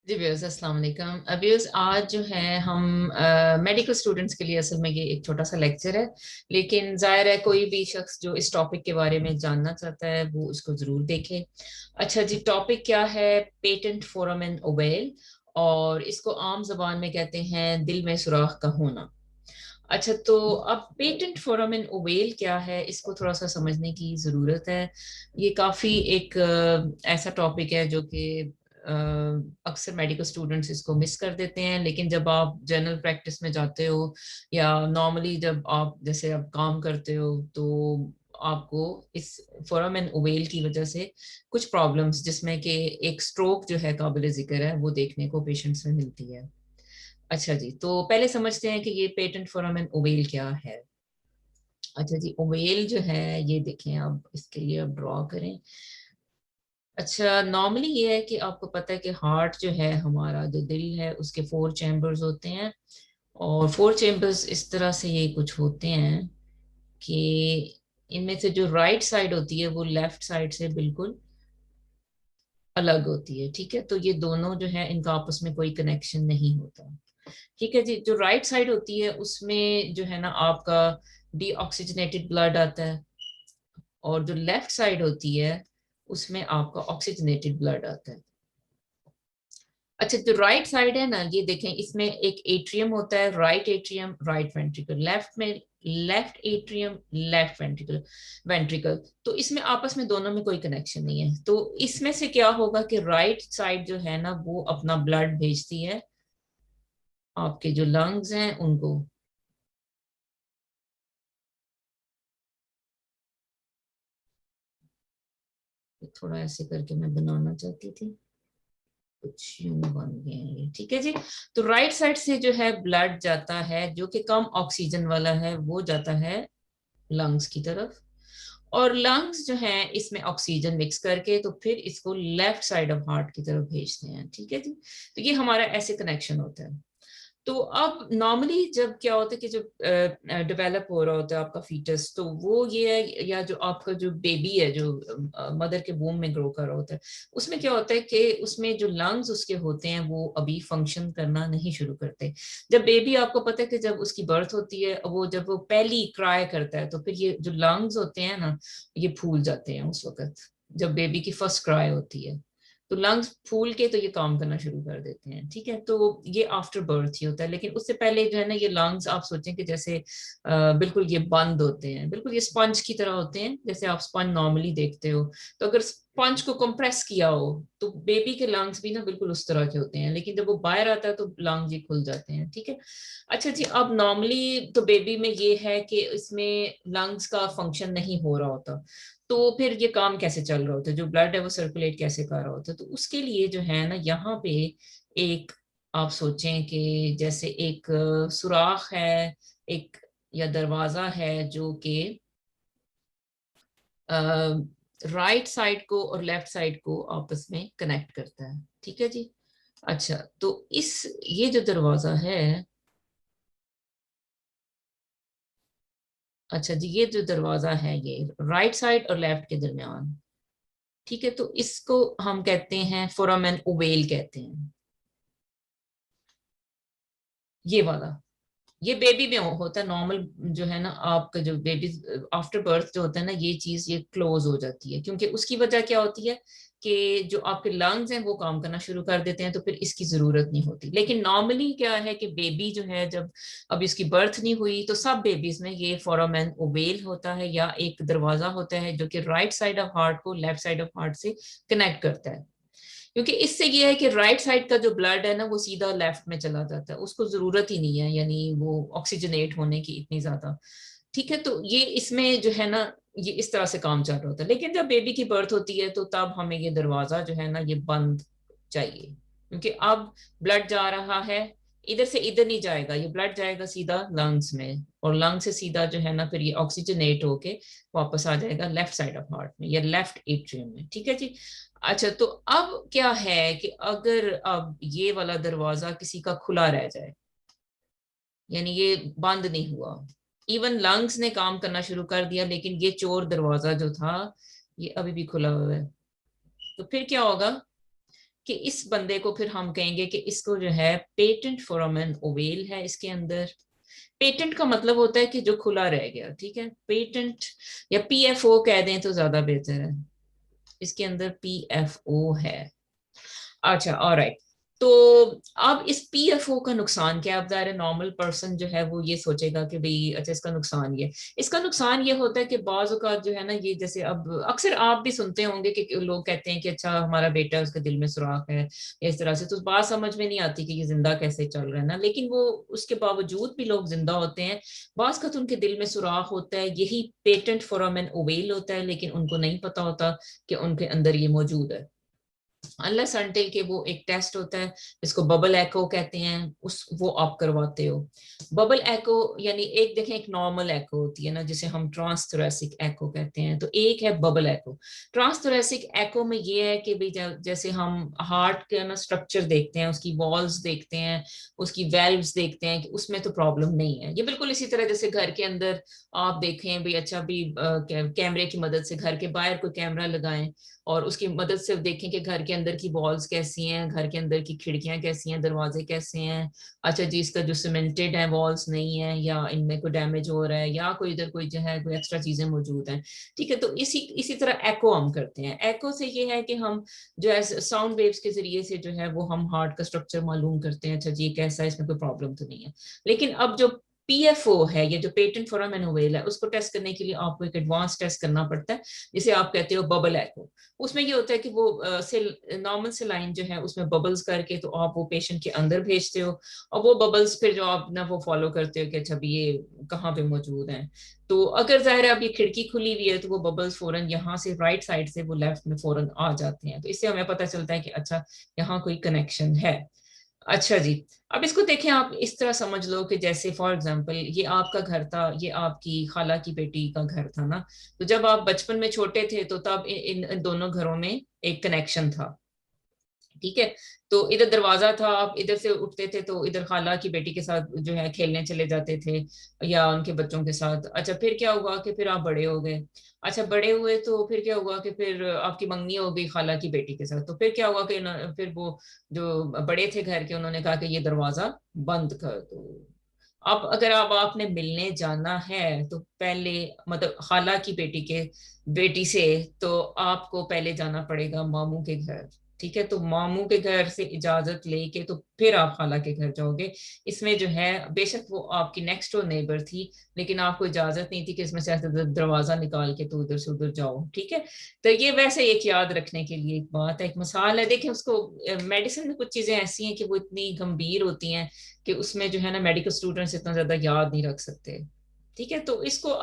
جی views السلام علیکم views آج جو ہے ہم میڈیکل اسٹوڈنٹس کے لیے اصل میں یہ ایک چھوٹا سا لیکچر ہے، لیکن ظاہر ہے کوئی بھی شخص جو اس ٹاپک کے بارے میں جاننا چاہتا ہے وہ اس کو ضرور دیکھے۔ اچھا جی، ٹاپک کیا ہے؟ پیٹنٹ فورامن اوویل، اور اس کو عام زبان میں کہتے ہیں دل میں سوراخ کا ہونا۔ اچھا تو اب پیٹنٹ فورامن اوویل کیا ہے، اس کو تھوڑا سا سمجھنے کی ضرورت ہے۔ یہ کافی ایک ایسا ٹاپک ہے جو کہ اکثر میڈیکل اسٹوڈنٹس اس کو مس کر دیتے ہیں، لیکن جب آپ جنرل پریکٹس میں جاتے ہو یا نارملی جب آپ جیسے اب کام کرتے ہو تو آپ کو اس فورامن اوویل کی وجہ سے کچھ پرابلمس جس میں کہ ایک سٹروک جو ہے قابل ذکر ہے وہ دیکھنے کو پیشنٹس میں ملتی ہے۔ اچھا جی، تو پہلے سمجھتے ہیں کہ یہ پیٹنٹ فورامن اوویل کیا ہے۔ اچھا جی، اوویل جو ہے یہ دیکھیں، اب اس کے لیے اب ڈرا کریں۔ اچھا، نارملی یہ ہے کہ آپ کو پتہ ہے کہ ہارٹ جو ہے ہمارا جو دل ہے اس کے 4 چیمبرز ہوتے ہیں، اور 4 چیمبرز اس طرح سے یہ کچھ ہوتے ہیں کہ ان میں سے جو رائٹ سائڈ ہوتی ہے وہ لیفٹ سائڈ سے بالکل الگ ہوتی ہے، ٹھیک ہے؟ تو یہ دونوں جو ہے ان کا آپس میں کوئی کنیکشن نہیں ہوتا، ٹھیک ہے جی۔ جو رائٹ سائڈ ہوتی ہے اس میں جو ہے نا آپ کا ڈی آکسیجنیٹڈ بلڈ آتا ہے، اور جو لیفٹ سائڈ ہوتی ہے اس میں آپ کا آکسیجنیٹڈ بلڈ آتا ہے۔ اچھا، جو رائٹ سائڈ ہے نا، یہ دیکھیں اس میں ایک ایٹریم ہوتا ہے، right atrium right ventricle, left میں left atrium left ventricle ventricle, تو اس میں آپس میں دونوں میں کوئی کنیکشن نہیں ہے۔ تو اس میں سے کیا ہوگا کہ رائٹ سائڈ جو ہے نا وہ اپنا بلڈ بھیجتی ہے آپ کے جو لنگز ہیں ان کو۔ تھوڑا ایسے کر کے میں بنانا چاہتی تھی، کچھ یوں بن گئے ہیں یہ، ٹھیک ہے جی۔ تو رائٹ سائڈ سے جو ہے بلڈ جاتا ہے جو کہ کم آکسیجن والا ہے، وہ جاتا ہے لنگز کی طرف، اور لنگز جو ہیں اس میں آکسیجن مکس کر کے تو پھر اس کو لیفٹ سائڈ آف ہارٹ کی طرف بھیجتے ہیں، ٹھیک ہے جی۔ تو یہ ہمارا ایسے کنیکشن ہوتا ہے۔ تو اب نارملی جب کیا ہوتا ہے کہ جب ڈیولپ ہو رہا ہوتا ہے آپ کا فیٹس، تو وہ یہ ہے، یا جو آپ کا جو بیبی ہے جو مدر کے ووم میں گرو کر رہا ہوتا ہے، اس میں کیا ہوتا ہے کہ اس میں جو لنگز اس کے ہوتے ہیں وہ ابھی فنکشن کرنا نہیں شروع کرتے۔ جب بیبی، آپ کو پتہ ہے کہ جب اس کی برتھ ہوتی ہے، جب وہ پہلی کرائے کرتا ہے تو پھر یہ جو لنگز ہوتے ہیں نا یہ پھول جاتے ہیں اس وقت جب بیبی کی فرسٹ کرائے ہوتی ہے، تو لنگز پھول کے تو یہ کام کرنا شروع کر دیتے ہیں، ٹھیک ہے؟ تو یہ آفٹر برتھ ہی ہوتا ہے، لیکن اس سے پہلے جو ہے نا یہ لنگز آپ سوچیں کہ جیسے بالکل یہ بند ہوتے ہیں، بالکل یہ اسپنج کی طرح ہوتے ہیں جیسے آپ اسپنج نارملی دیکھتے ہو۔ تو اگر اسپنج کو کمپریس کیا ہو تو بیبی کے لنگز بھی نا بالکل اس طرح کے ہوتے ہیں، لیکن جب وہ باہر آتا ہے تو لنگز یہ کھل جاتے ہیں، ٹھیک ہے؟ اچھا جی، اب نارملی تو بیبی میں یہ ہے کہ اس میں لنگز کا فنکشن نہیں ہو رہا ہوتا، تو پھر یہ کام کیسے چل رہا ہوتا ہے، جو بلڈ ہے وہ سرکولیٹ کیسے کر رہا ہوتا ہے؟ تو اس کے لیے جو ہے نا یہاں پہ ایک، آپ سوچیں کہ جیسے ایک سوراخ ہے، ایک یا دروازہ ہے جو کہ رائٹ سائڈ کو اور لیفٹ سائڈ کو آپس میں کنیکٹ کرتا ہے، ٹھیک ہے جی۔ اچھا تو یہ جو دروازہ ہے، اچھا جی، یہ جو دروازہ ہے یہ رائٹ سائڈ اور لیفٹ کے درمیان، ٹھیک ہے؟ تو اس کو ہم کہتے ہیں فورامن اوویل کہتے ہیں، یہ والا۔ یہ بیبی میں ہوتا ہے نارمل، جو ہے نا آپ کا جو بیبی آفٹر برتھ جو ہوتا ہے نا یہ چیز یہ کلوز ہو جاتی ہے، کیونکہ اس کی وجہ کیا ہوتی ہے کہ جو آپ کے لنگز ہیں وہ کام کرنا شروع کر دیتے ہیں، تو پھر اس کی ضرورت نہیں ہوتی۔ لیکن نارملی کیا ہے کہ بیبی جو ہے جب اب اس کی برتھ نہیں ہوئی تو سب بیبیز میں یہ فورامن اوویل ہوتا ہے، یا ایک دروازہ ہوتا ہے جو کہ رائٹ سائڈ آف ہارٹ کو لیفٹ سائڈ آف ہارٹ سے کنیکٹ کرتا ہے، کیونکہ اس سے یہ ہے کہ رائٹ سائڈ کا جو بلڈ ہے نا وہ سیدھا لیفٹ میں چلا جاتا ہے، اس کو ضرورت ہی نہیں ہے یعنی وہ آکسیجنیٹ ہونے کی اتنی زیادہ، ٹھیک ہے؟ تو یہ اس میں جو ہے نا یہ اس طرح سے کام چل رہا ہوتا ہے، لیکن جب بیبی کی برتھ ہوتی ہے تو تب ہمیں یہ دروازہ جو ہے نا یہ بند چاہیے، کیونکہ اب بلڈ جا رہا ہے، ادھر سے ادھر نہیں جائے گا، یہ بلڈ جائے گا سیدھا لنگس میں، اور لنگ سے سیدھا جو ہے نا پھر یہ آکسیجنیٹ ہو کے واپس آ جائے گا لیفٹ سائڈ آف ہارٹ میں یا لیفٹ ایٹریم میں، ٹھیک ہے جی۔ اچھا تو اب کیا ہے کہ اگر اب یہ والا دروازہ کسی کا کھلا رہ جائے، یعنی یہ بند نہیں ہوا، ایون لنگز نے کام کرنا شروع کر دیا لیکن یہ دروازہ جو تھا یہ ابھی بھی کھلا ہوا ہے، تو پھر کیا ہوگا کہ اس بندے کو پھر ہم کہیں گے کہ اس کو جو ہے پیٹنٹ فورامن اوویل ہے اس کے اندر. پیٹنٹ کا مطلب ہوتا ہے کہ جو کھلا رہ گیا, ٹھیک ہے, پیٹنٹ یا پی ایف او کہہ دیں تو زیادہ بہتر ہے, اس کے اندر پی ایف او ہے. اچھا آلرائٹ, تو اب اس پی ایف او کا نقصان کیا؟ اب ظاہر نارمل پرسن جو ہے وہ یہ سوچے گا کہ بھئی اچھا اس کا نقصان یہ, اس کا نقصان یہ ہوتا ہے کہ بعض اوقات جو ہے نا یہ جیسے اب اکثر آپ بھی سنتے ہوں گے کہ لوگ کہتے ہیں کہ اچھا ہمارا بیٹا اس کے دل میں سوراخ ہے اس طرح سے, تو بات سمجھ میں نہیں آتی کہ یہ زندہ کیسے چل رہا ہے نا, لیکن وہ اس کے باوجود بھی لوگ زندہ ہوتے ہیں. بعض کا تو ان کے دل میں سوراخ ہوتا ہے, یہی پیٹنٹ فورامن اوویل ہوتا ہے, لیکن ان کو نہیں پتا ہوتا کہ ان کے اندر یہ موجود ہے. unless until کہ وہ ایک ٹیسٹ ہوتا ہے جس کو ببل ایکو کہتے ہیں, وہ آپ کرواتے ہو. ببل ایکو یعنی ایک دیکھیں ایک نارمل ایکو ہوتی ہے نا جسے ہم ٹرانس تھوریسک ایکو کہتے ہیں, تو ایک ہے bubble echo. Transthoracic echo میں یہ ہے کہ جیسے ہم ہارٹ کا نا اسٹرکچر دیکھتے ہیں, اس کی والز دیکھتے ہیں, اس کی ویلوز دیکھتے ہیں کہ اس میں تو پرابلم نہیں ہے. یہ بالکل اسی طرح جیسے گھر کے اندر آپ دیکھیں بھی اچھا بھی کیمرے کی مدد سے گھر کے باہر کوئی کیمرہ لگائیں اور اس کی مدد سے دیکھیں کہ گھر کے اندر کی والز کیسی ہیں, گھر کے اندر کی کھڑکیاں کیسی ہیں, دروازے کیسے ہیں, اچھا جی اس کا جو سیمنٹڈ ہے والز نہیں ہے یا ان میں کوئی ڈیمیج ہو رہا ہے یا کوئی ادھر کوئی جو ہے کوئی ایکسٹرا چیزیں موجود ہیں, ٹھیک ہے. تو اسی طرح ایکو ہم کرتے ہیں. ایکو سے یہ ہے کہ ہم جو ہے ساؤنڈ ویوز کے ذریعے سے جو ہے وہ ہم ہارٹ کا اسٹرکچر معلوم کرتے ہیں, اچھا جی کیسا ہے, اس میں کوئی پرابلم تو نہیں ہے. لیکن اب جو پی ایف او ہے یا جو پیٹنٹ فورامن اوویل ہے اس کو ٹیسٹ کرنے کے لیے آپ کو ایک ایڈوانس ٹیسٹ کرنا پڑتا ہے جسے آپ کہتے ہو ببل ایکو. اس میں یہ ہوتا ہے کہ وہ نارمل سلائن جو ہے اس میں ببلز کر کے تو آپ وہ پیشنٹ کے اندر بھیجتے ہو, اور وہ ببلز پھر جو آپ نا وہ فالو کرتے ہو کہ اچھا یہ کہاں پہ موجود ہیں. تو اگر ظاہر ہے اب یہ کھڑکی کھلی ہوئی ہے تو وہ ببلز فوراً یہاں سے رائٹ سائڈ سے وہ لیفٹ میں فوراً آ جاتے ہیں, تو اس سے ہمیں پتہ چلتا ہے کہ اچھا یہاں کوئی کنیکشن ہے. اچھا جی, اب اس کو دیکھیں آپ اس طرح سمجھ لو کہ جیسے فار ایگزامپل یہ آپ کا گھر تھا, یہ آپ کی خالہ کی بیٹی کا گھر تھا نا, تو جب آپ بچپن میں چھوٹے تھے تو تب ان دونوں گھروں میں ایک کنیکشن تھا, ٹھیک ہے. تو ادھر دروازہ تھا, آپ ادھر سے اٹھتے تھے تو ادھر خالہ کی بیٹی کے ساتھ جو ہے کھیلنے چلے جاتے تھے یا ان کے بچوں کے ساتھ. اچھا پھر کیا ہوا کہ پھر آپ بڑے ہو گئے, اچھا بڑے ہوئے تو پھر کیا ہوا کہ پھر آپ کی منگنی ہو گئی خالہ کی بیٹی کے ساتھ, تو پھر کیا ہوا کہ پھر وہ جو بڑے تھے گھر کے انہوں نے کہا کہ یہ دروازہ بند کر دو. اب اگر آپ نے ملنے جانا ہے تو پہلے مطلب خالہ کی بیٹی سے تو آپ کو پہلے جانا پڑے گا ماموں کے گھر, ٹھیک ہے. تو ماموں کے گھر سے اجازت لے کے تو پھر آپ خالہ کے گھر جاؤ گے. اس میں جو ہے بے شک وہ آپ کی نیکسٹ ڈور نیبر تھی, لیکن آپ کو اجازت نہیں تھی کہ اس میں سے دروازہ نکال کے تو ادھر سے ادھر جاؤ, ٹھیک ہے. تو یہ ویسے ایک یاد رکھنے کے لیے ایک بات ہے, ایک مثال ہے. دیکھیں اس کو میڈیسن میں کچھ چیزیں ایسی ہیں کہ وہ اتنی گمبھیر ہوتی ہیں کہ اس میں جو ہے نا میڈیکل اسٹوڈنٹس اتنا زیادہ یاد نہیں رکھ سکتے, ٹھیک ہے. تو اس کو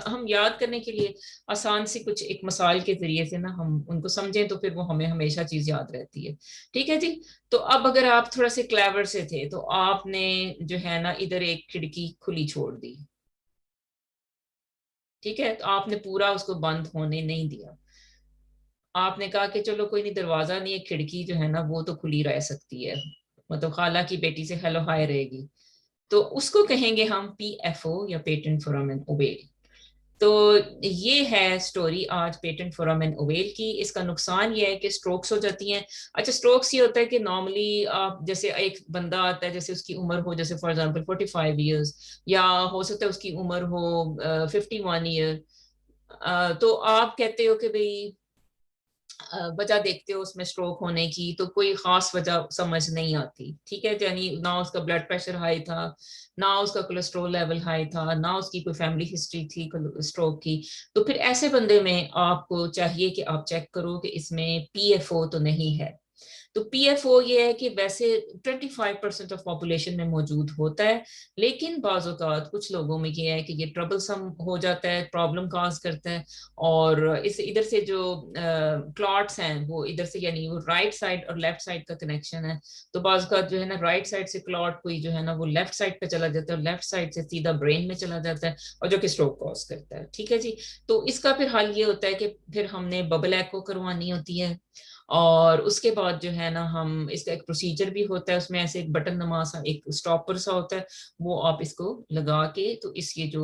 ہم یاد کرنے کے لیے آسان سی کچھ ایک مثال کے ذریعے سے نا ہم ان کو سمجھیں تو پھر وہ ہمیں ہمیشہ چیز یاد رہتی ہے, ٹھیک ہے جی. تو اب اگر آپ تھوڑا سے کلیور سے تھے تو آپ نے جو ہے نا ادھر ایک کھڑکی کھلی چھوڑ دی, ٹھیک ہے. تو آپ نے پورا اس کو بند ہونے نہیں دیا, آپ نے کہا کہ چلو کوئی نہیں, دروازہ نہیں ہے, کھڑکی جو ہے نا وہ تو کھلی رہ سکتی ہے, مطلب خالہ کی بیٹی سے ہیلو ہائے رہے گی, تو اس کو کہیں گے ہم پی ایف او یا پیٹنٹ فورامن اوویل. تو یہ ہے سٹوری آج پیٹنٹ فورامن اوویل کی. اس کا نقصان یہ ہے کہ سٹروکس ہو جاتی ہیں. اچھا سٹروکس یہ ہوتا ہے کہ نارملی آپ جیسے ایک بندہ آتا ہے جیسے اس کی عمر ہو جیسے فار ایگزامپل 45 ایئرس, یا ہو سکتا ہے اس کی عمر ہو 51 ایئر, تو آپ کہتے ہو کہ بھئی وجہ دیکھتے ہو اس میں سٹروک ہونے کی تو کوئی خاص وجہ سمجھ نہیں آتی, ٹھیک ہے. یعنی نہ اس کا بلڈ پریشر ہائی تھا, نہ اس کا کولیسٹرول لیول ہائی تھا, نہ اس کی کوئی فیملی ہسٹری تھی سٹروک کی, تو پھر ایسے بندے میں آپ کو چاہیے کہ آپ چیک کرو کہ اس میں پی ایف او تو نہیں ہے. تو پی ایف او یہ ہے کہ ویسے 25% آف پاپولیشن میں موجود ہوتا ہے, لیکن بعض اوقات کچھ لوگوں میں یہ ہے کہ یہ ٹربل سم ہو جاتا ہے, پرابلم کاز کرتا ہے, اور اس ادھر سے جو کلاٹس ہیں وہ ادھر سے یعنی وہ رائٹ سائڈ اور لیفٹ سائڈ کا کنیکشن ہے, تو بعض اوقات جو ہے نا رائٹ سائڈ سے کلاٹ کوئی جو ہے نا وہ لیفٹ سائڈ پہ چلا جاتا ہے, اور لیفٹ سائڈ سے سیدھا برین میں چلا جاتا ہے, اور جو کہ اسٹروک کاز کرتا ہے, ٹھیک ہے جی. تو اس کا پھر حل یہ ہوتا ہے کہ پھر ہم نے ببل ایکو کروانی ہوتی ہے, اور اس کے بعد جو ہے نا ہم اس کا ایک پروسیجر بھی ہوتا ہے, اس میں ایسے ایک بٹن نما سا ایک اسٹاپر سا ہوتا ہے, وہ آپ اس کو لگا کے تو اس یہ جو